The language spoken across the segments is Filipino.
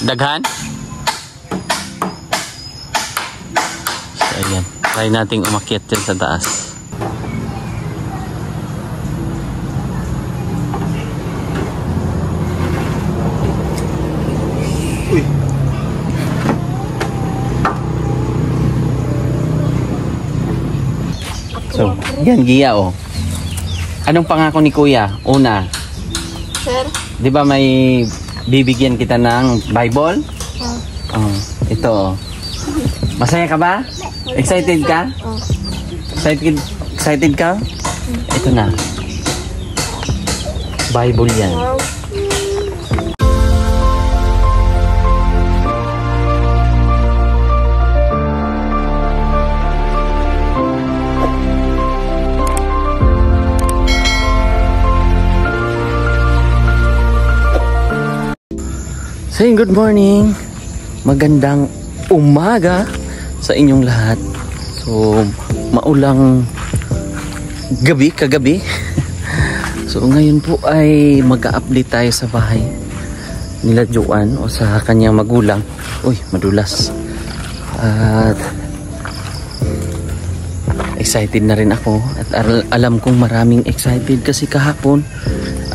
Daghan? So, ayan. Try nating umakyat dyan sa taas. Uy. So, yan Gia oh. Anong pangako ni Kuya? Una, Sir? di ba may bibigyan kita ng Bible? Oh, ito. Masaya ka ba? Excited ka? Excited ka? Ito na. Bible yan. Saying good morning. Magandang umaga sa inyong lahat. So, maulang kagabi. So, ngayon po ay mag-a-update tayo sa bahay nila Joan o sa kanyang magulang. Uy, madulas. At excited na rin ako. At alam kong maraming excited kasi kahapon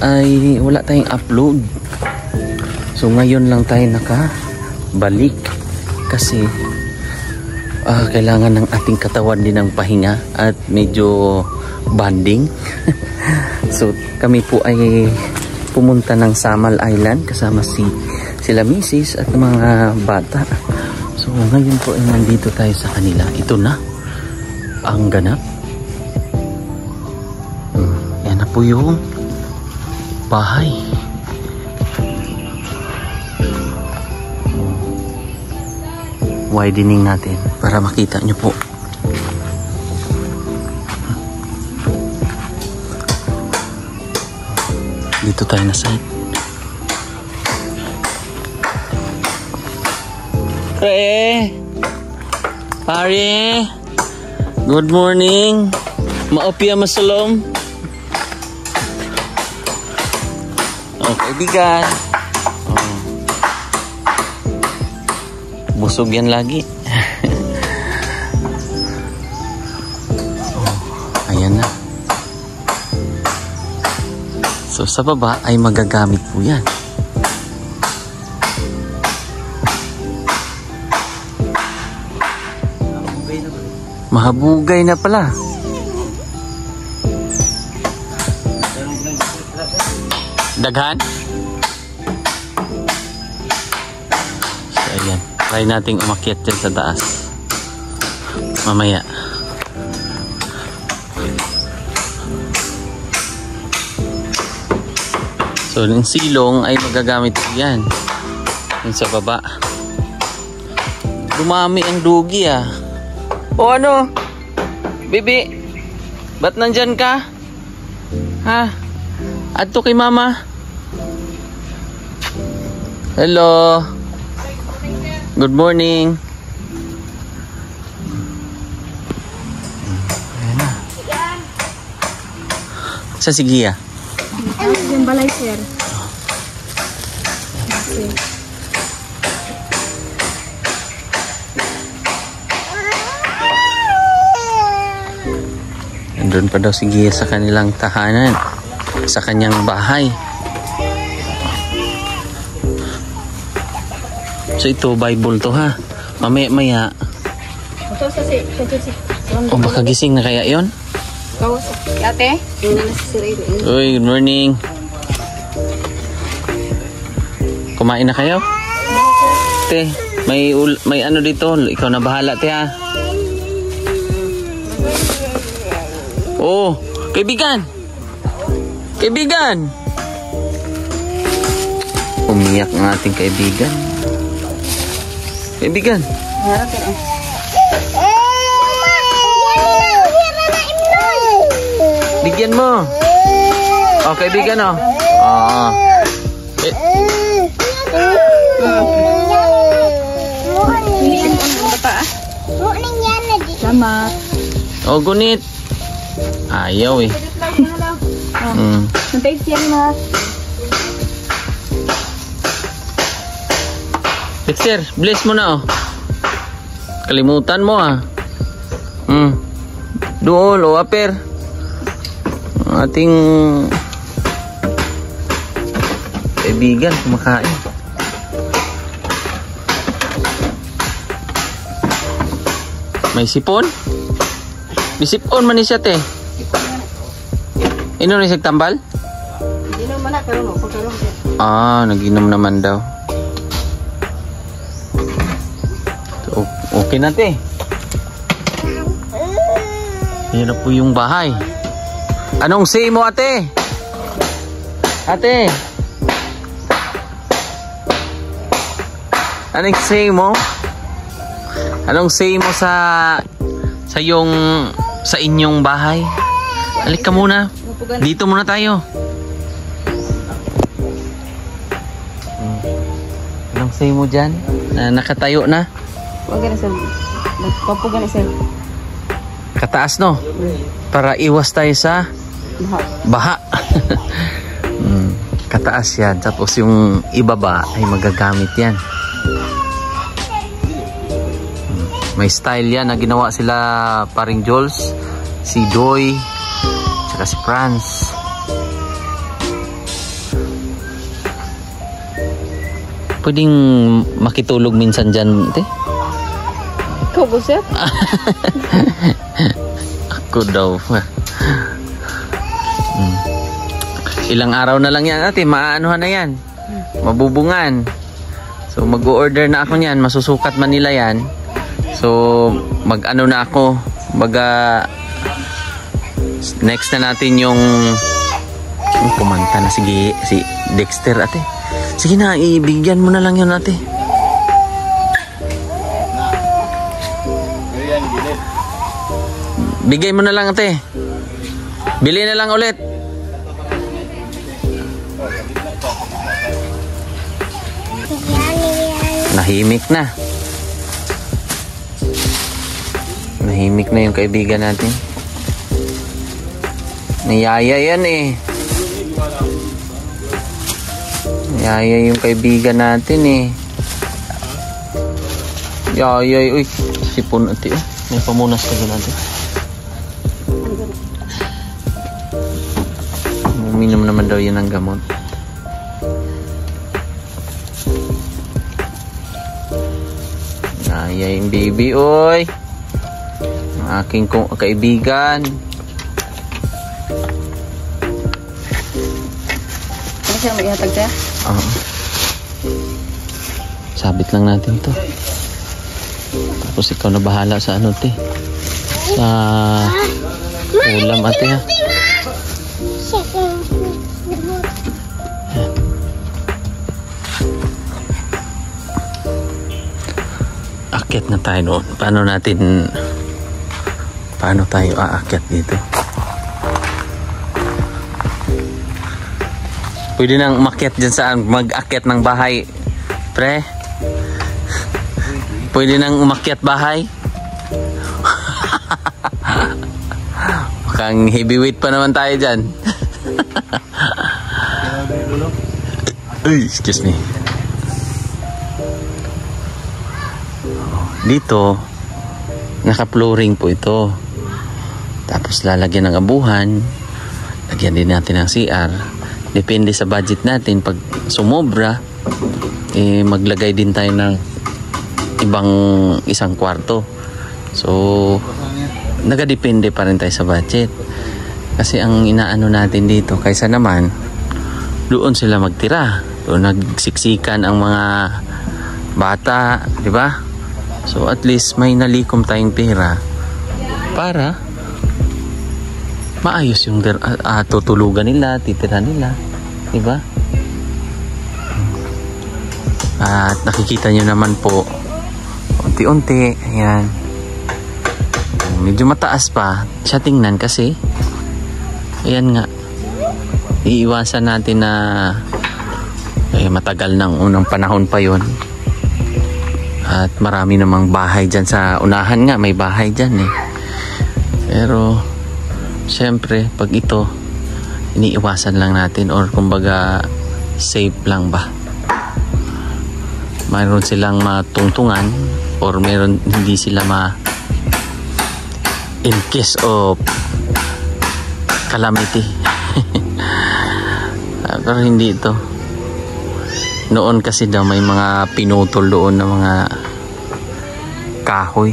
ay wala tayong upload. So, ngayon lang tayo nakabalik kasi kailangan ng ating katawan din ng pahinga at medyo bonding. So kami po ay pumunta ng Samal Island kasama sila Mrs. at mga bata. So ngayon po ay nandito tayo sa kanila. Ito na ang ganap. Yan na po yung bahay. Widening natin para makita nyo po. Dito tayo na side. Pare, good morning. Maopya masulom. Okay, bigan. Busog yan lagi. Ayan na. So sa baba ay magagamit po yan. Mahabugay na pala. Daghan? So ayan. Try nating umakyat dyan sa taas. Mamaya. So, yung silong ay magagamit yan. Yung sa baba. Dumami ang dugi ah. O ano? Bibi? Ba't nandyan ka? Ha? Adto kay mama? Hello? Good morning. Ayan na. Sa Sigia. Yung balay, sir. Nandun pa daw si Gia sa kanilang tahanan. Sa kanyang bahay. So ito, Bible to ha. Mamaya-maya. O baka gising na kaya yon? Ate? Uy, good morning. Kumain na kayo? Te, may ano dito. Ikaw na bahala, te ha. Oh, kaibigan. Kaibigan. Umiyak ng ating kaibigan. Kaibigan. Bigyan mo. Oh, kaibigan oh. Oh. Salamat. Oh, gunit. Ayaw eh. Nantay siya na. Dexter, bless mo na oh. Kalimutan mo ah. Doon o aper. Ating kaibigan kumakain. May sipon? May sipon man siya te. Ino ni tambal? Inom man na karon mo, pagkaron sir. Naginom naman daw. So, okay na te. Yan na po yung bahay. Anong say mo ate? Ate? Anong say mo? Anong say mo sa inyong bahay? Halika muna. Dito muna tayo. Anong say mo dyan? Nakatayo na? Wag na sir. Papugan na sir. Kataas no? Para iwas tayo sa baha. Kataas yan. Tapos yung ibaba ay magagamit yan. May style yan na ginawa sila paring Jules, si Doy, tsaka si Franz. Pwedeng makitulog minsan dyan, te? Ikaw ba sir? Ako daw. Ilang araw na lang yan, ate. Maaanuhan na yan. Mabubungan. So mag-order na ako niyan. Masusukat man nila yan. So mag-ano na ako. Next na natin yung kumanta na si Dexter, ate. Sige na, ibigyan mo na lang yun, ate. Bigay mo na lang, ate. Bili na lang ulit. Nahimik na. Nahimik na yung kaibigan natin. Niyaya yan eh. Niyaya yung kaibigan natin eh. Yaya, uy. Sipon ate eh. May pamunas ka dyan ate. Uminom naman daw yan ng gamot. Niyaya yung baby, uy. Aking kaibigan. Ano siya mag-ihatag siya? Sabit lang natin to. Tapos ikaw na bahala sa ano te. Sa ulam ate ha. Akyat na tayo doon. Paano tayo aakyat dito? Pwede nang umakyat dyan saan? Mag-akyat ng bahay. Pre? Pwede nang umakyat bahay? Mukhang heavyweight pa naman tayo dyan. Uy, excuse me. Dito, naka-flooring po ito. Tapos lalagyan ng abuhan. Lagyan din natin ng CR. Depende sa budget natin. Pag sumobra, maglagay din tayo ng isang kwarto. So, nagadepende pa rin tayo sa budget. Kasi ang inaano natin dito, kaysa naman, doon sila magtira. Doon nagsiksikan ang mga bata, di ba? So, at least may nalikom tayong pera para maayos yung tutulugan nila, titira nila, di ba? At nakikita nyo naman po unti-unti, ayan, medyo mataas pa siya tingnan kasi ayan nga, iiwasan natin na matagal ng unang panahon pa yon. At marami namang bahay dyan sa unahan nga, may bahay dyan eh. Pero syempre pag ito iniiwasan lang natin, or kumbaga safe lang ba. mayroon silang matungtungan or mayroon hindi sila in case of calamity. Pero hindi ito. Noon kasi daw may mga pinutol doon na mga kahoy.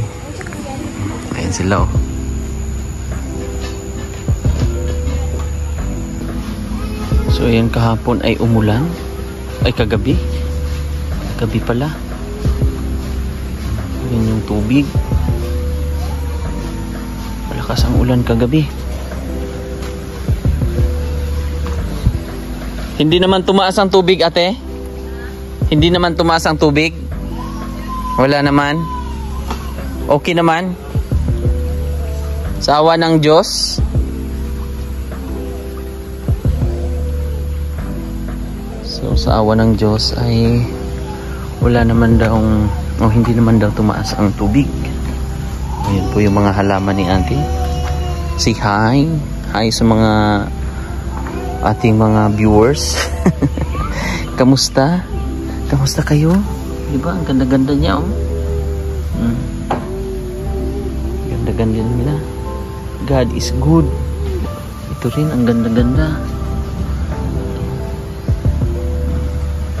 Ayan sila oh. So ayan, kahapon ay umulan. Ay kagabi. Gabi pala. Ayan yung tubig. Malakas ang ulan kagabi. Hindi naman tumaas ang tubig, ate? Hindi naman tumaas ang tubig? Wala naman? Okay naman? Sa awa ng Diyos? So sa awa ng Diyos ay wala naman daw o hindi naman daw tumaas ang tubig. Ayan po yung mga halaman ni auntie. Say hi. Hi sa mga ating mga viewers. Kamusta? Kamusta kayo? Diba? Ang ganda-ganda niya oh. Ganda-ganda nila. God is good. Ito rin ang ganda-ganda.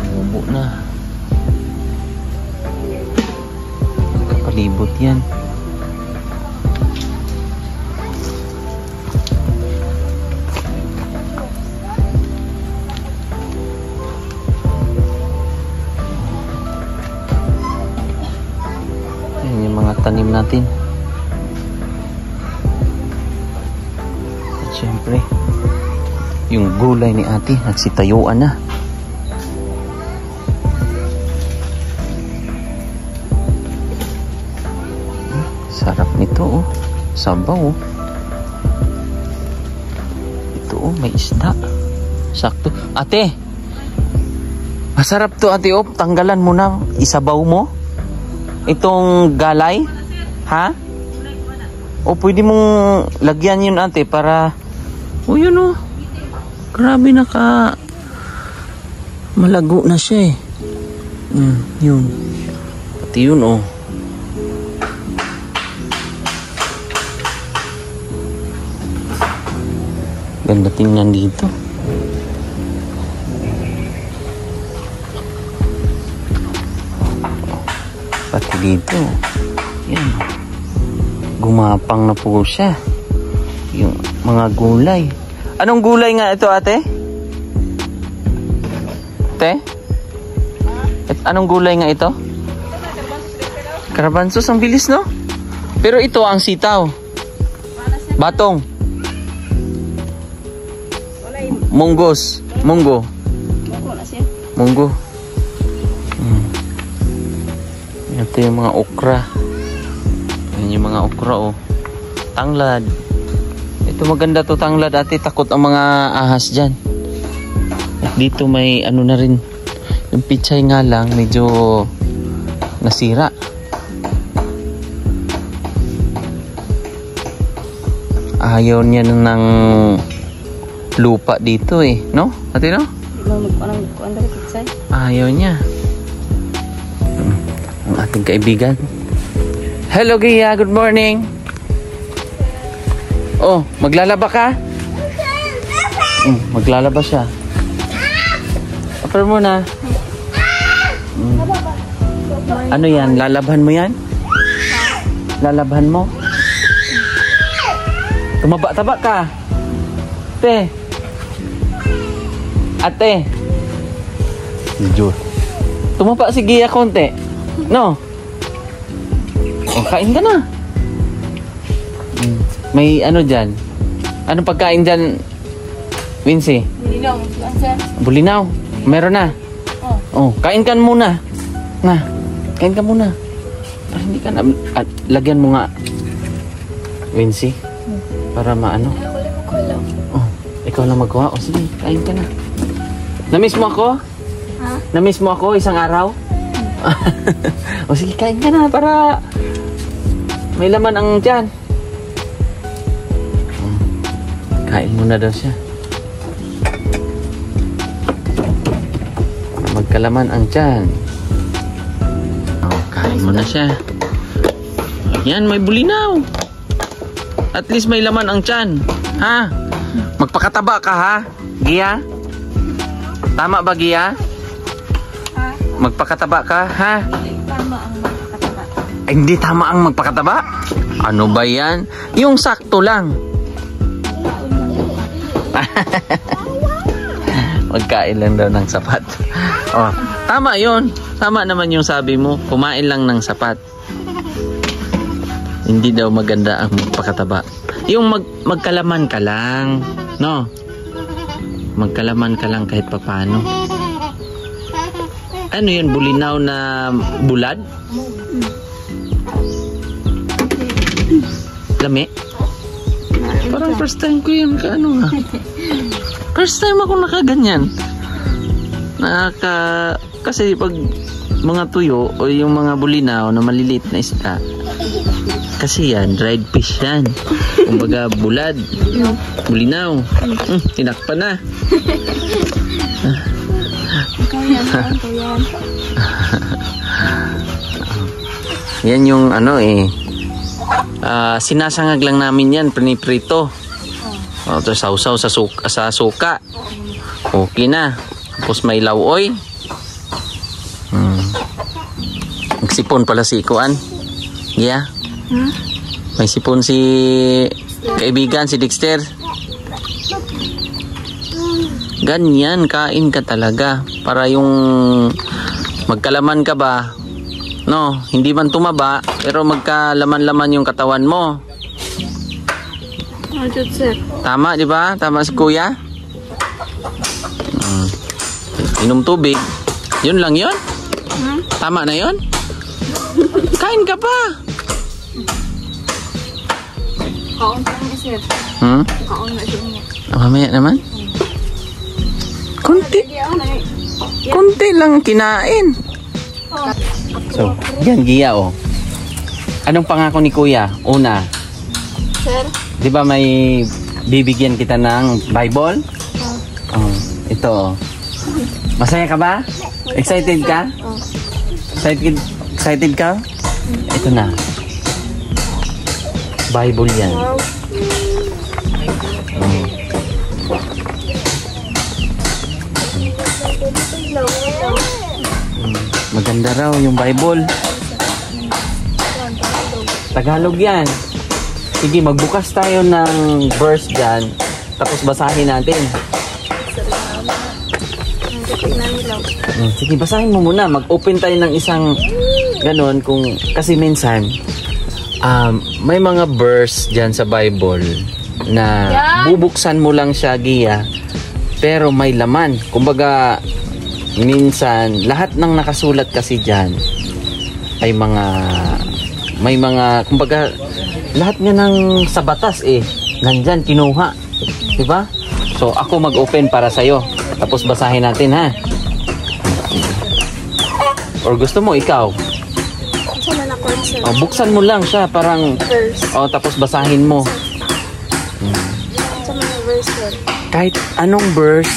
Bubo na. Palibot yan. Ayan yung mga tanim natin. At syempre yung gulay ni ate nagsitayuan na. Sarap nito oh. Sabaw oh. Ito oh, may isda. Sakto. Ate, masarap to ate oh. Tanggalan mo na. Isabaw mo itong galay. Ha? O pwede mong lagyan yun ate para oh yun oh. Grabe naka malago na siya eh. Yun. Pati yun oh. Ganda tingnan dito. Pati dito. Yan. Gumapang na po siya. Yung mga gulay. Anong gulay nga ito ate? Ate? Anong gulay nga ito? Karabansos, ang bilis no? Pero ito ang sitaw. Batong. Munggos. Munggo. Munggo. Ito yung mga okra. Yan yung mga okra oh. Tanglad. Ito maganda to tanglad ate. Takot ang mga ahas dyan. At dito may ano na rin. Yung pichay nga lang medyo nasira. Ayaw niya ng lupa dito eh, no? Ate no? Ayaw niya. Ang ating kaibigan. Hello Gia, good morning. Oh, maglalaba ka? Maglalaba siya. Apar mo na. Ano yan? Lalabhan mo yan? Lalabhan mo? Tumaba-taba ka. Ate. Ate. Jujur. Tumapa si Gia konti. No? Oh, kain ka na. May ano dyan? Anong pagkain dyan, Wincy? Bulinaw. Bulinaw? Meron na? Oh, kain ka muna. Na, kain ka muna. Para hindi ka na... lagyan mo nga, Wincy. Para maano. Oh, ikaw lang magawa. O sige, kain ka na. Namiss mo ako? Ha? Namiss mo ako isang araw? O sige, kain ka na para may laman ang tiyan. Kain muna daw siya. Magkalaman ang tiyan. Kain mo na siya. Yan, may bulinaw. At least may laman ang tiyan. Ha? Magpakataba ka ha, Gia? Tama ba, Gia? Magpakataba ka, ha? Tama ang magpakataba. Ay, hindi tama ang magpakataba? Ano ba yan? Yung sakto lang. Magkain lang daw ng sapat. Oh, tama yon. Tama naman yung sabi mo. Kumain lang ng sapat. Hindi daw maganda ang magpakataba. Yung magkalaman ka lang. No? Magkalaman ka lang kahit papano. Ano yun? Bulinaw na bulad? Lami? Parang first time ko yun. Ano nga? First time ako nakaganyan. Kasi pag mga tuyo o yung mga bulinaw na maliliit na isda, kasi yan, dried fish yan. Kumbaga bulad, bulinaw. Tinakpan na. Yan yung ano eh. Sinasangag lang namin yan, piniprito. Tapos sausaw sa suka. Okay na. Tapos may lauoy. Nagsipon pala si Ikuan. Yeah. May sipon si kaibigan, si Dexter. Ganyan, kain ka talaga. Para yung magkalaman ka ba, no, hindi man tumaba, pero magkalaman-laman yung katawan mo. Tama, di ba? Tama si Kuya? Inom tubig. Yun lang yun? Tama na yun? Kain ka pa. Kaon pa niya, sir. Kaon na siya niya. Mamaya naman? Kunti lang kinain. So, yan Gia oh. Anong pangako ni Kuya? Una, Sir? di ba may bibigyan kita ng Bible? Ito oh. Masaya ka ba? Excited ka? Excited ka? Ito na. Bible yan. Maganda raw yung Bible. Tagalog yan. Sige, magbukas tayo ng verse dyan. Tapos basahin natin. Sige, basahin mo muna. Mag-open tayo ng isang ganon. Kasi minsan, may mga verse dyan sa Bible na bubuksan mo lang siya, Gia, pero may laman. Kumbaga, minsan, lahat ng nakasulat kasi dyan ay may mga, kumbaga, lahat nga ng sa batas nandyan, kinuha. Diba? So, ako mag-open para sa'yo. Tapos basahin natin, ha? Or gusto mo, ikaw? Buksan mo lang siya, parang tapos basahin mo. Kahit anong verse,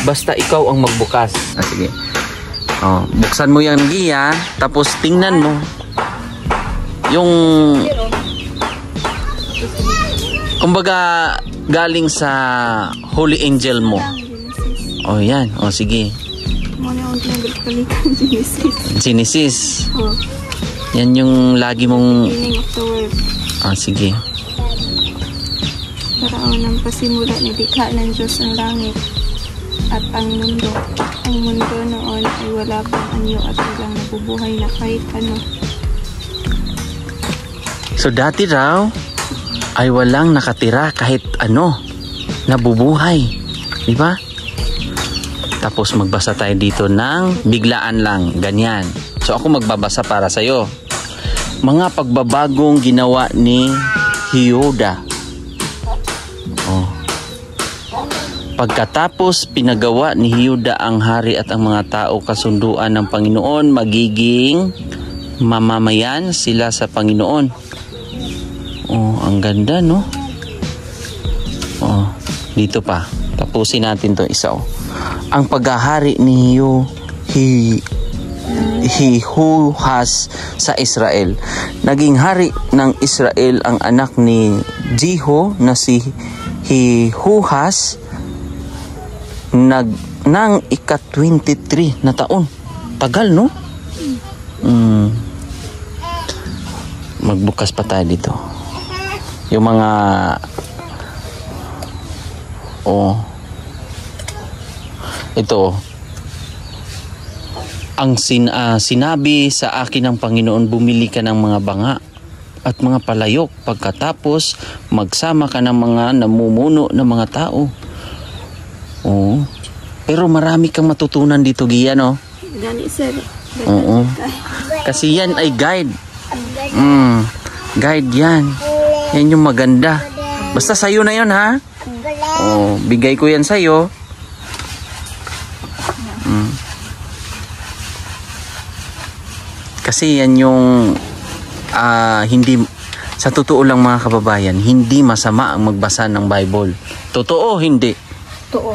basta ikaw ang magbukas. Sige. Buksan mo yan, Gia, tapos tingnan mo yung kumbaga galing sa Holy Angel mo. Yan. Sige. Genesis. Yan yung lagi mong sige. Para unang pasimula ni likha ng Diyos ang langit at ang mundo. Ang mundo noon ay wala pang anyo at walang nabubuhay na kahit ano. So dati raw ay walang nakatira kahit ano nabubuhay. Diba? Tapos magbasa tayo dito ng biglaan lang. Ganyan. So ako magbabasa para sa'yo. Mga pagbabagong ginawa ni Hiyuda. Pagkatapos pinagawa ni Hiyuda ang hari at ang mga tao kasunduan ng Panginoon, magiging mamamayan sila sa Panginoon. Ang ganda, no? Dito pa. Jehoahaz sa Israel. Naging hari ng Israel ang anak ni Jeho na si Jehoahaz ng ika-23 na taon. Tagal, no? Magbukas pa tayo dito. Yung mga ito ang sinabi sa akin ng Panginoon, bumili ka ng mga banga at mga palayok, pagkatapos magsama ka ng mga namumuno ng mga tao. Pero marami kang matutunan dito, Gia, no? Gani, sir. Oo. Kasi yan ay guide. Guide yan. Yan yung maganda. Basta sa'yo na yun, ha? Bigay ko yan sa'yo. Kasi yan yung hindi, sa totoo lang mga kababayan, hindi masama ang magbasa ng Bible. Totoo, hindi? Totoo.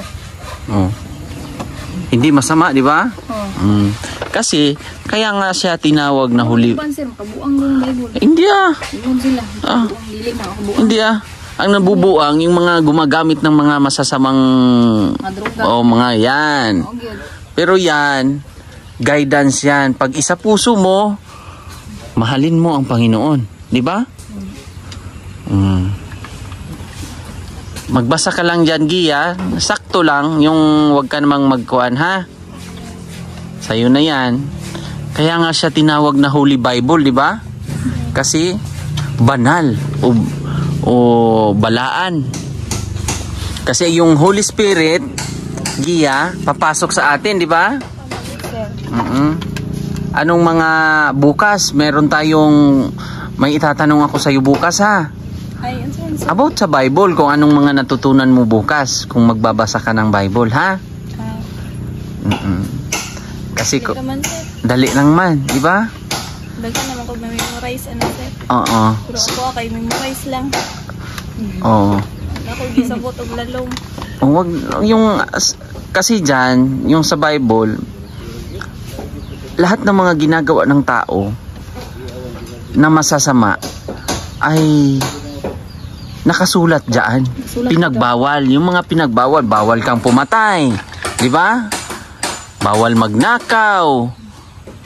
Hindi masama, di ba? Kasi, kaya nga siya tinawag na huli. Hindi Hindi Ang nabubuang, yung mga gumagamit ng mga masasamang mga yan. Pero yan, guidance yan. Pag isa puso mo, mahalin mo ang Panginoon. Di ba? Magbasa ka lang dyan, Gia. Sakto lang, yung wag ka namang magkuhan, ha? Sa'yo na yan. Kaya nga siya tinawag na Holy Bible, di ba? Kasi banal o balaan. Kasi yung Holy Spirit, Gia, papasok sa atin, di ba? Anong mga bukas? Meron tayong may itatanong ako sa iyo bukas, ha? About sa Bible, kung anong mga natutunan mo bukas kung magbabasa ka ng Bible, ha? Kasi dali lang man, di ba? Dali naman kung memorize, sir. Oo. Pero ako kay memorize lang. Oo. Ako gisabot og lalong. Wag yung kasi diyan, yung sa Bible, lahat ng mga ginagawa ng tao na masasama ay nakasulat diyan. Pinagbawal, yung mga pinagbawal, bawal kang pumatay, di ba? Bawal magnakaw,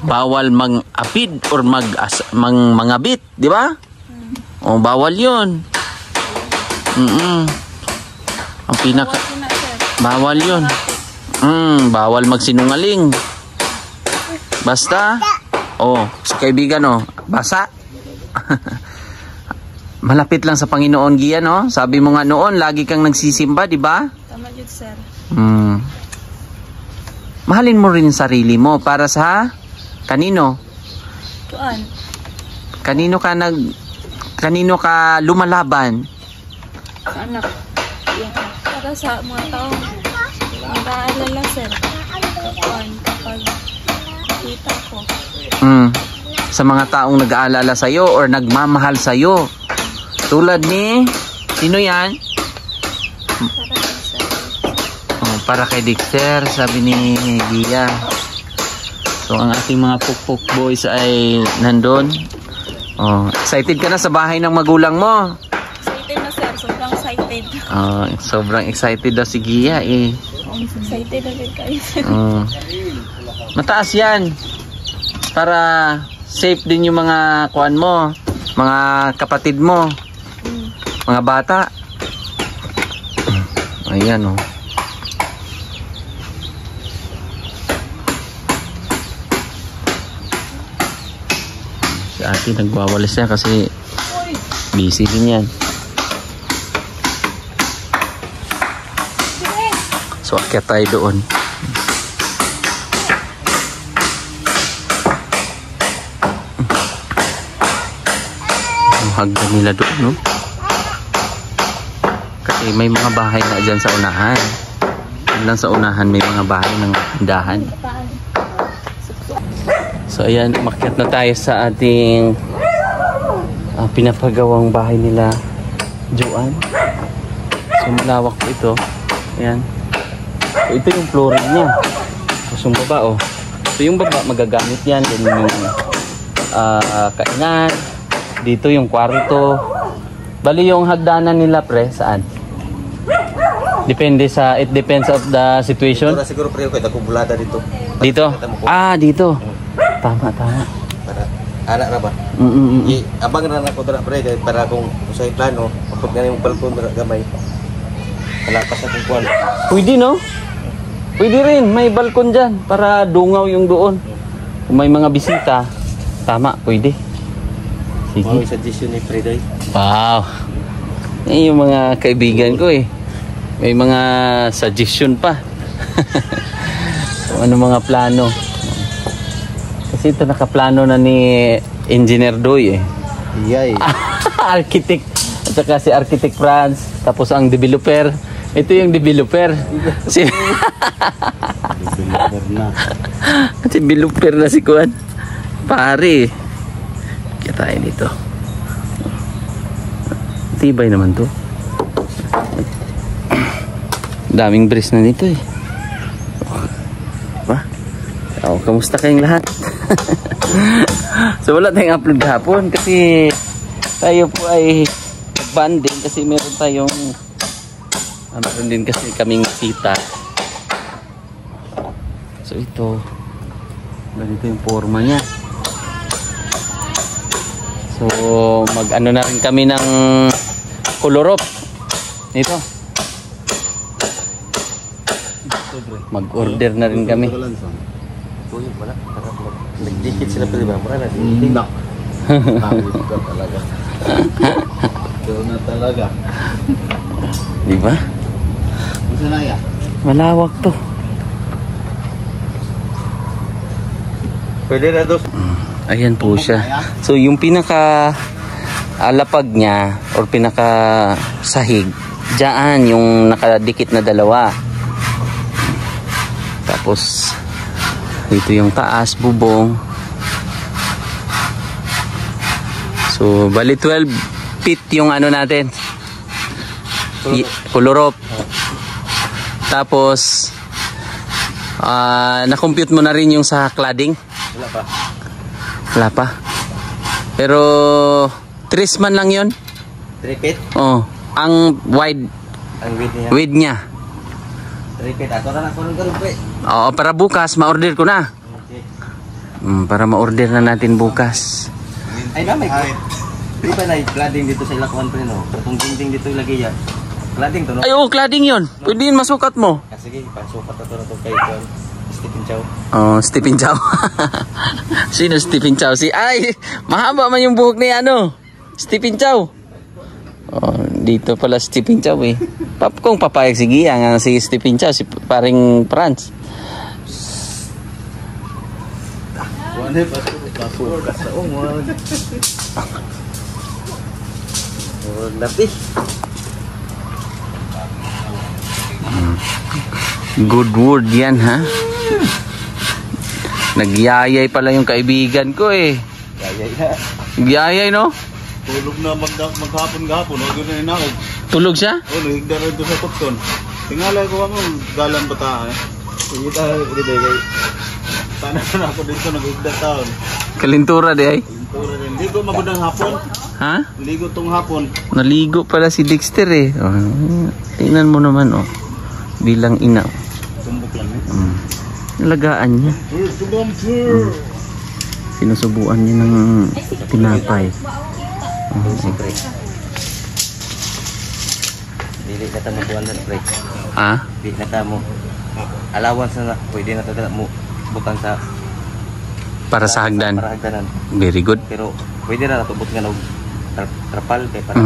bawal mag-apid or mangabit, di ba? Bawal 'yun. Ang pinaka bawal 'yun. Bawal magsinungaling. Basta sa kaibigan, basa. Malapit lang sa Panginoon, Gia, no? Sabi mo nga noon, lagi kang nagsisimba, di ba? Tama yun, sir. Mahalin mo rin sarili mo para sa kanino? Tuan. Kanino ka lumalaban? Sa anak. Para sa mga tao. Mag-aalala, sir. Tuan, kapag kita ko. Sa mga taong nag-aalala sa'yo or nagmamahal sa'yo. Tulad ni, sino yan? Para kay Dexter, sabi ni Gia. So, ang ating mga pukpuk boys ay nandun. Excited ka na sa bahay ng magulang mo? Excited na, sir. Sobrang excited. Sobrang excited daw si Gia, eh. Excited na rin kayo, sir. Mataas yan. Para safe din yung mga kuan mo, mga kapatid mo, mga bata. Ayan, Si ate nagwawalis yan kasi busy din yan. So akyat tayo doon. Hagdan nila doon, no? Kasi may mga bahay na dyan sa unahan. Lang sa unahan may mga bahay ng tindahan. So ayan, umakyat na tayo sa ating pinapagawang bahay nila Joan. So malawak po ito. Ayan. So, ito yung flooring niya. So baba, So yung baba magagamit yan. Then yung kainan. Dito yung kwarto. Bali yung hagdanan nila pre, saan? Depende sa, it depends of the situation. Ito na siguro pre, kaya akong bulada dito. Dito? Ah, dito. Tama. Para anak na ba? Abang na ako dala pre, para kung sa plano, kapag na yung balkon na gamay, alapas na kung kuwan. Pwede no? Pwede rin, may balkon dyan para dungaw yung doon. Kung may mga bisita, tama, pwede. Sige. May suggestion ni Freday. Wow. Eh, yung mga kaibigan ko eh. May mga suggestion pa. Kung ano mga plano. Kasi ito nakaplano na ni Engineer Doy eh. Iyay. Architect. At saka si Architect Franz. Tapos ang developer. Ito yung developer. Developer na. Developer na si Kuan. Pare. Kaya tayo dito. Tibay naman to. Daming brace na dito eh. Ba? Oh, kamusta kayong lahat? So wala tayong upload kahapon kasi tayo po ay banding kasi meron tayong meron din kasi kaming sita. So ito ganito yung forma niya. So mag-ano na rin kami ng color up dito. Mag-order na rin kami. Tuyo pala. Nagdikit sila pa diba? Mura na. Tindak. Ito talaga. Ito na talaga. Diba? Gusto na ya? Malawak to. Pwede na dos. Ayan po siya. So yung pinaka alapag niya or pinaka sahig, diyan yung nakadikit na dalawa. Tapos dito yung taas, bubong. So bali 12 feet yung ano natin. Color up. Tapos na-compute mo na rin yung sa cladding? Wala pa. Wala pa. Pero 3 man lang yun? 3 feet? Oh, ang wide. Ang width niya? Width niya. 3 feet. Ato na ako ng garumpe. Oo, para bukas ma-order ko na. Okay. Para ma-order na natin bukas. Ay na, may di ba na cladding dito sa ilakuan pa rin, no? Itong dinding dito ilagay yan. Cladding to, no? Ay, oh, cladding yun. Pwede yun masukat mo. Ah, sige, pasukat na to na to kay Juan. Stephen Chow. Oh, Stephen Chow. Sino Stephen Chow? Ay, mahaba man yung buhok ni ano. Stephen Chow. Oh, dito pala Stephen Chow eh. Kung papayag sige, ang si Stephen Chow, si paring Franz. Juan, pasukat sa umod. Oh, napi. Good word yan ha. Nagyayay pala yung kaibigan ko eh. Yayay na. Nagyayay no? Tulog na maghapon-gapon, huwag yun na inaog. Tulog siya? O, nahigda rin doon sa tukton. Tingala ko ako, galang bata eh. Sige tayo, pwede kay. Sana na ako dito, naghigda taon. Kalintura di ay. Pintura rin. Ligo magandang hapon. Ha? Ligo tong hapon. Naligo pala si Dexter eh. Oh, tingnan mo naman oh. Bilang ina. Tumbok lang eh. Nalagaan niya. Sinusubuan niya ng tinapay. Pre. Dili na tamo buwan na pre. Ah? Dili na tamo. Allowance na pwede na tata mo butang sa Para sa hagdan. Para hagdanan. Very good. Pero pwede na natubot nga og trapal kay para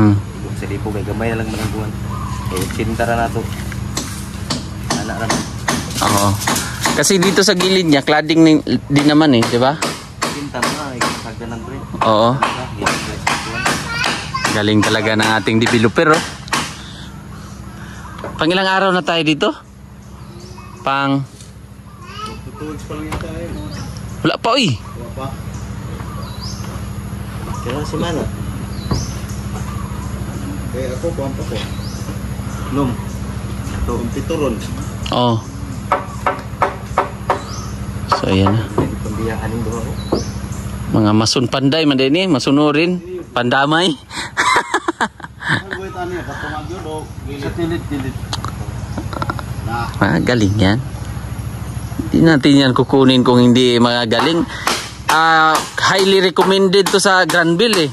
sa lipo kay gamay na lang man ang buwan. Eh sintara na to. Anak naman. Oo. Kasi dito sa gilid niya, cladding din naman eh, di ba? Sinta na ay hagdanan pre. Oo. Galing talaga ng ating developer oh. Pang ilang araw na tayo dito? Pang... 2 weeks pa lang yun tayo. Wala pa uy. Wala pa. Kailan semana? Kaya ako, kuhan pa ko. Nung. Ito, ang pituron. Oh. So So ayan na. Pambiyaan yung doon. Mga masun panday man din eh, masunurin, pandamay. Sa tilid-tilid. Galing yan. Hindi natin yan kukunin kung hindi magaling. Highly recommended to sa Granville eh.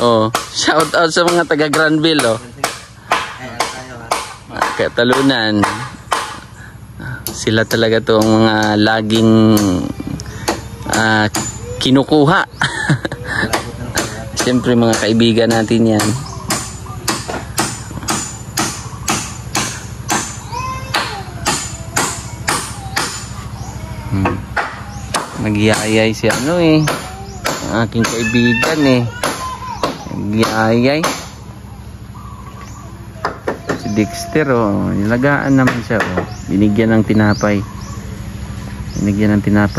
Oh, shout out sa mga taga Granville oh. Katalunan. Sila talaga tong mga laging kinukuha. Siyempre mga kaibigan natin yan. Nagyayay si ano eh, ang aking kaibigan eh, nagyayay si Dexter oh, nilagaan naman siya oh, binigyan ng tinapay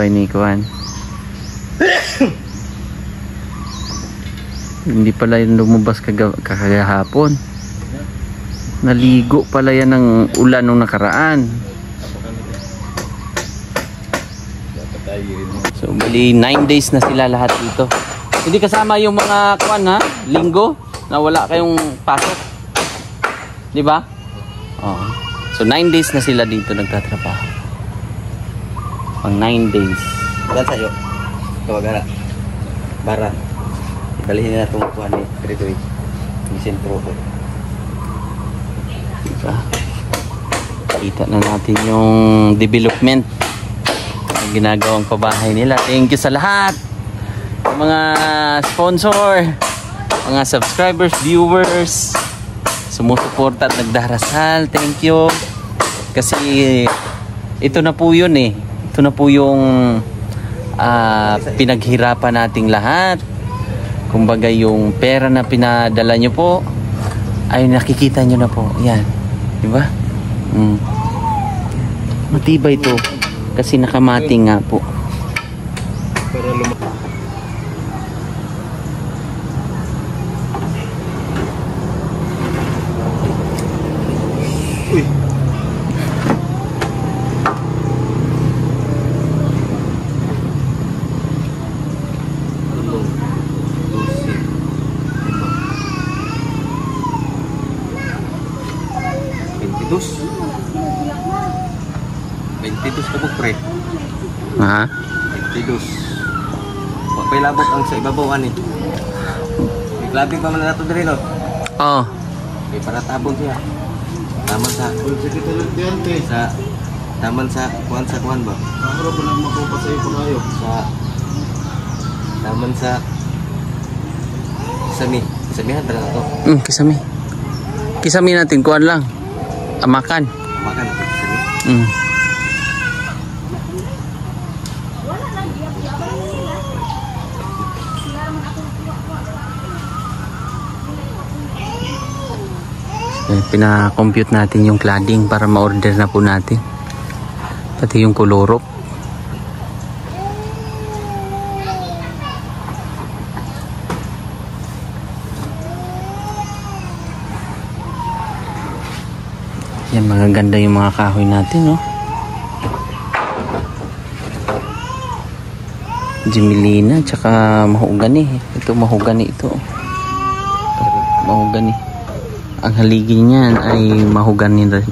ni Kuan. Hindi pala yung lumabas kagahapon, naligo pala yan ng ulan nung nakaraan. So, bali 9 days na sila lahat dito. Hindi kasama yung mga kuan ha, linggo na wala kayong pasok. 'Di ba? Oh. So 9 days na sila dito nagtatrabaho. Pang 9 days. Dan sayo. Kawagara. Bara. Dalihin na itong kuhan ni Credoy. Di sentro ko. Diba? Kita na natin yung development ginagawang pabahay nila. Thank you sa lahat, mga sponsor, mga subscribers, viewers, sumusuporta at nagdarasal. Thank you, kasi ito na po yun eh, ito na po yung pinaghirapan nating lahat. Kumbaga yung pera na pinadala nyo po ay nakikita nyo na po yan, diba? Matibay ito kasi nakamating nga po. Uy. Ka po pre. Ha? 22. Papilabot ang sa ibabawan eh. Labing pa man nato diri no. Oh. Okay, para tabon siya. Taman sa taman sa kuan ba? Ako ra nang mapapasay ko kayo. Sa taman sa Kisamihan tara to. Kisami natin kuan lang. Amakan. Makan natin Kisami. Pina-compute natin yung cladding para ma-order na po natin, pati yung kolorop. Yan, magaganda yung mga kahoy natin, no? Jimelina tsaka mahogani. Ito mahogani ito. Mahogani. Ang haligi niyan ay mahogani rin.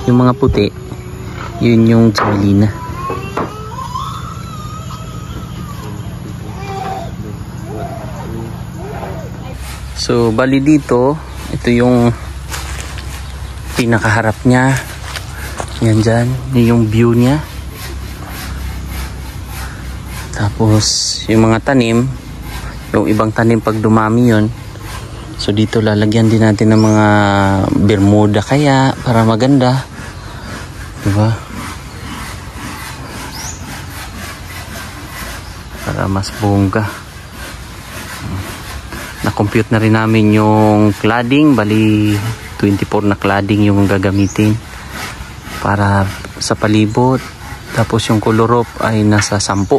Yung mga puti, yun yung Jimelina. So bali dito, ito yung pinakaharap niya. Yan dyan, yung view niya. Tapos yung mga tanim, yung ibang tanim pag dumami yun, so dito lalagyan din natin ng mga bermuda kaya para maganda, diba? Para mas bongga. Na-compute na rin namin yung cladding, bali 24 na cladding yung gagamitin para sa palibot. Tapos yung kolorop ay nasa 10.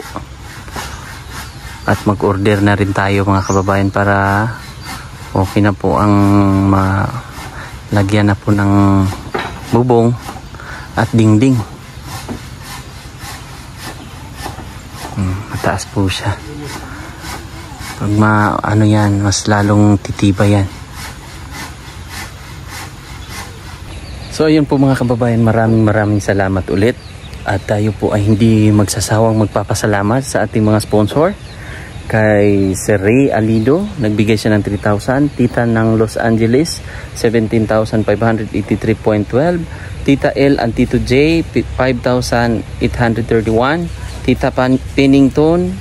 At mag-order na rin tayo mga kababayan para okay na po ang malagyan na po ng bubong at dingding. Mataas po siya. Pag ano yan, mas lalong titibay yan. So ayun po mga kababayan, maraming salamat ulit. At tayo po ay hindi magsasawang magpapasalamat sa ating mga sponsor. Kay Sir Ray Alido, nagbigay siya ng 3,000. Tita ng Los Angeles, 17,583.12. Tita L and Tito J, 5,831. Tita Pennington,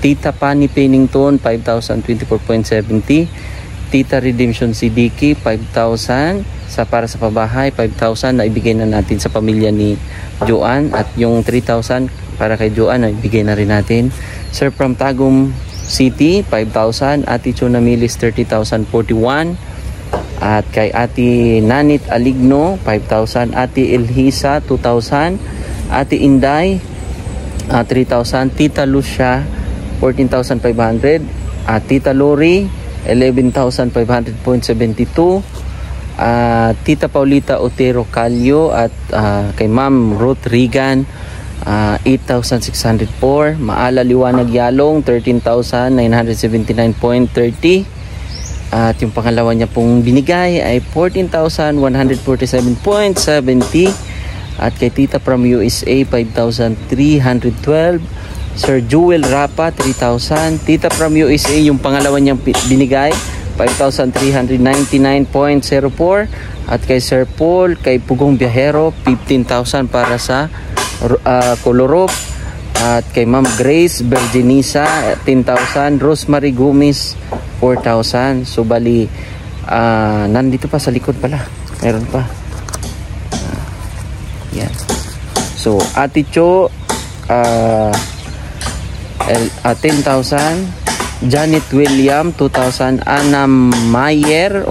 Tita Pani Pennington, 5,024.70. Tita Redemption Sidiki, 5,000. Para sa pabahay, 5,000 na ibigay na natin sa pamilya ni Joanne. At yung 3,000 para kay Joanne na ibigay na rin natin. Sir from Tagum City, 5,000. Ate Chona Milis, 30,041. At kay Ate Nanit Aligno, 5,000. Ate Elhisa, 2,000. Ate Inday, 3,000. Tita Lucia, 14,500. Tita Lori, 11,500.72. Tita Paulita Otero Calio at kay Ma'am Ruth Regan, 8,604. Maala Liwanag Yalong, 13,979.30. At yung pangalawa niya pong binigay ay 14,147.70. At kay Tita from USA, 5,312. Sir Jewel Rapa, 3,000. Tita from USA, yung pangalawa niyang binigay, 5,399.04. At kay Sir Paul, kay Pugong Biyahero, 15,000 para sa Colorop. At kay Ma'am Grace Virginisa, 10,000. Rosemary Gomez, 4,000. So bali, nandito pa sa likod pala. Meron pa. Yan. So Ate Cho, 10,000. Janet William, 2,000. Ana Mayer,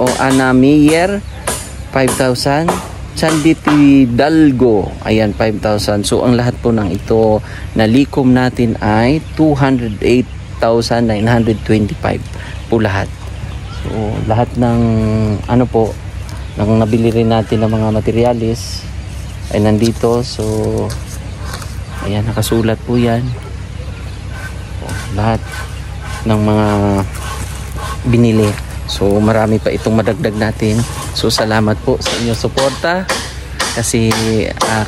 5,000. Chanditi Dalgo, ayan, 5,000. So ang lahat po ng ito na likom natin ay 208,925 po lahat. So lahat ng ano po, ng nabili rin natin ng mga materialis ay nandito. So ayan, nakasulat po yan. Lahat ng mga binili. So marami pa itong madagdag natin. So salamat po sa inyong suporta, kasi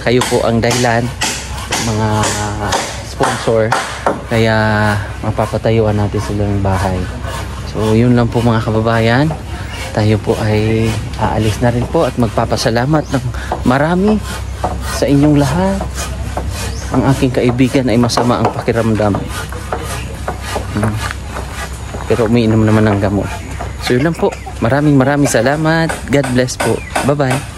kayo po ang dahilan, mga sponsor, kaya mapapatayuan natin silang bahay. So yun lang po mga kababayan. Tayo po ay aalis na rin po at magpapasalamat ng marami sa inyong lahat. Ang aking kaibigan ay masama ang pakiramdam, pero umiinom naman ng gamot. So yun lang po. Maraming salamat. God bless po. Bye-bye.